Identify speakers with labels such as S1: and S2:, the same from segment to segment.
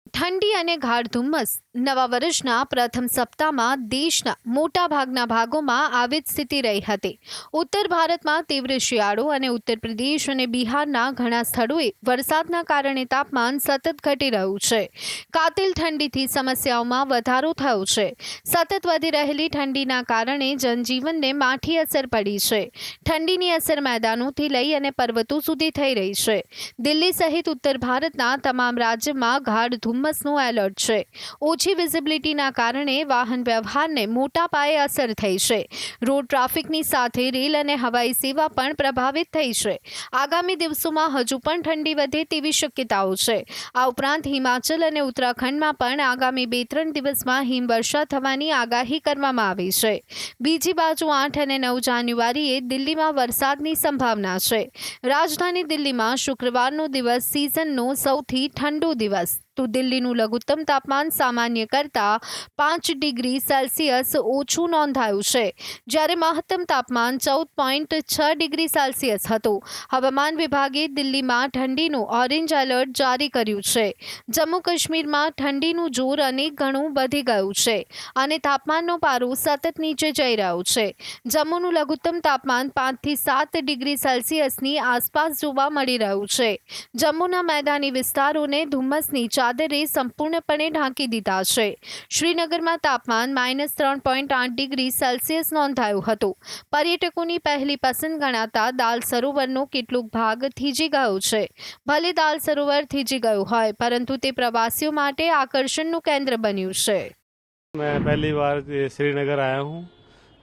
S1: ઠંડી અને ગાઢ ધુમ્મસ નવા વર્ષના પ્રથમ સપ્તાહમાં દેશના મોટાભાગના ભાગોમાં આવી જ સ્થિતિ રહી હતી. ઉત્તર ભારતમાં તીવ્ર શિયાળો અને ઉત્તર પ્રદેશ અને બિહારના ઘણા સ્થળોએ વરસાદના કારણે તાપમાન સતત ઘટી રહ્યું છે. કાતિલ ઠંડીથી સમસ્યાઓમાં વધારો થયો છે. સતત વધી રહેલી ઠંડીના કારણે જનજીવનને માઠી અસર પડી છે. ઠંડીની અસર મેદાનોથી લઈ અને પર્વતો સુધી થઈ રહી છે. દિલ્હી સહિત ઉત્તર ભારતના તમામ રાજ્યમાં ગાઢ ધુમ્મસનું એલર્ટ છે. ઓછી વિઝિબિલિટીના કારણે વાહન વ્યવહારને મોટા પાયે અસર થઈ છે. રોડ ટ્રાફિકની સાથે રેલ અને હવાઈ સેવા પણ પ્રભાવિત થઈ છે. આગામી દિવસોમાં હજુ પણ ઠંડી વધે તેવી શક્યતાઓ છે. આ ઉપરાંત હિમાચલ અને ઉત્તરાખંડમાં પણ આગામી 2-3 દિવસમાં હિમવર્ષા થવાની આગાહી કરવામાં આવી છે. બીજી બાજુ 8 અને 9 જાન્યુઆરીએ દિલ્હીમાં વરસાદની સંભાવના છે. રાજધાની દિલ્હીમાં શુક્રવારનો દિવસ સિઝનનો સૌથી ઠંડો દિવસ. તો દિલ્હીનું લઘુત્તમ તાપમાન સામાન્ય કરતાં 5 ડિગ્રી સેલ્સિયસ ઓછું નોંધાયું છે, જ્યારે મહત્તમ તાપમાન 14.6 ડિગ્રી સેલ્સિયસ હતું. હવામાન વિભાગે દિલ્હીમાં ઠંડીનું ઓરેન્જ એલર્ટ જારી કર્યું છે. જમ્મુ કાશ્મીરમાં ઠંડીનું જોર અનેક ગણું વધી ગયું છે અને તાપમાનનો પારો સતત નીચે જઈ રહ્યો છે. જમ્મુનું લઘુત્તમ તાપમાન 5 થી 7 ડિગ્રી સેલ્સિયસની આસપાસ જોવા મળી રહ્યું છે. જમ્મુના મેદાની વિસ્તારોને ધુમ્મસની ચાદરે સંપૂર્ણપણે ઢાંકી દીધા છે. શ્રીનગરમાં તાપમાન -3.8 ડિગ્રી સેલ્સિયસ નોંધાયું હતું. પર્યટકોની પહેલી પસંદ ગણાતા દાલ સરોવરનો કેટલોક ભાગ થીજી ગયો છે. ભલે દાલ સરોવર થીજી ગયું હોય, પરંતુ તે પ્રવાસીઓ માટે આકર્ષણનું કેન્દ્ર બન્યું છે.
S2: मैं पहली बार श्रीनगर आया हूँ,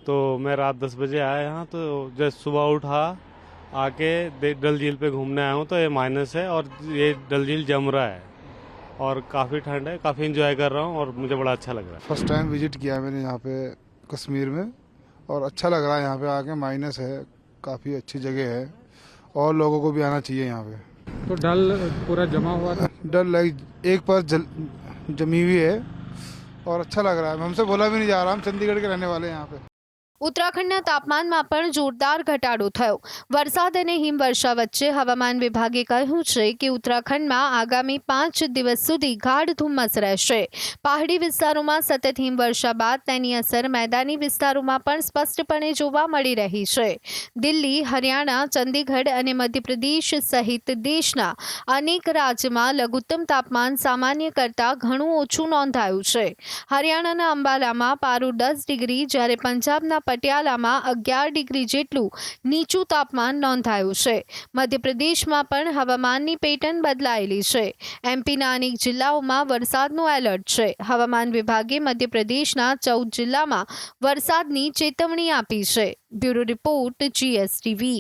S2: तो मैं रात 10 बजे आया यहाँ, तो जब सुबह उठा आके डल झील पे घूमने आया हूँ, तो ये माइनस है और ये डल झील जम रहा है और काफ़ी ठंड है, काफ़ी इंजॉय कर रहा हूँ और मुझे बड़ा अच्छा लग रहा है.
S3: फर्स्ट टाइम विजिट किया मैंने यहाँ पे कश्मीर में और अच्छा लग रहा है. यहाँ पे आके माइनस है, काफ़ी अच्छी जगह है और लोगों को भी आना चाहिए यहाँ पे.
S4: तो डल पूरा जमा हुआ था.
S3: डल लाइक एक पर जमी हुई है और अच्छा लग रहा है. हमसे बोला भी नहीं जा रहा, हम चंडीगढ़ के रहने वाले हैं यहाँ पे.
S1: ઉત્તરાખંડના તાપમાનમાં પણ જોરદાર ઘટાડો થયો. વરસાદ અને હિમવર્ષા વચ્ચે હવામાન વિભાગે કહ્યું છે કે ઉત્તરાખંડમાં આગામી 5 દિવસ સુધી ગાઢ ધુમ્મસ રહેશે. પહાડી વિસ્તારોમાં સતત હિમવર્ષા બાદ તેની અસર મેદાની વિસ્તારોમાં પણ સ્પષ્ટપણે જોવા મળી રહી છે. દિલ્હી, હરિયાણા, ચંદીગઢ અને મધ્યપ્રદેશ સહિત દેશના અનેક રાજ્યમાં લઘુત્તમ તાપમાન સામાન્ય કરતાં ઘણું ઓછું નોંધાયું છે. હરિયાણાના અંબાલામાં પારો 10 ડિગ્રી, જ્યારે પંજાબના પટિયાલામાં 11 ડિગ્રી જેટલું નીચું તાપમાન નોંધાયું છે. મધ્યપ્રદેશમાં પણ હવામાનની પેટર્ન બદલાયેલી છે. એમપીના અનેક જિલ્લાઓમાં વરસાદનું એલર્ટ છે. હવામાન વિભાગે મધ્યપ્રદેશના 14 જિલ્લામાં વરસાદની ચેતવણી આપી છે. Bureau report, GSTV.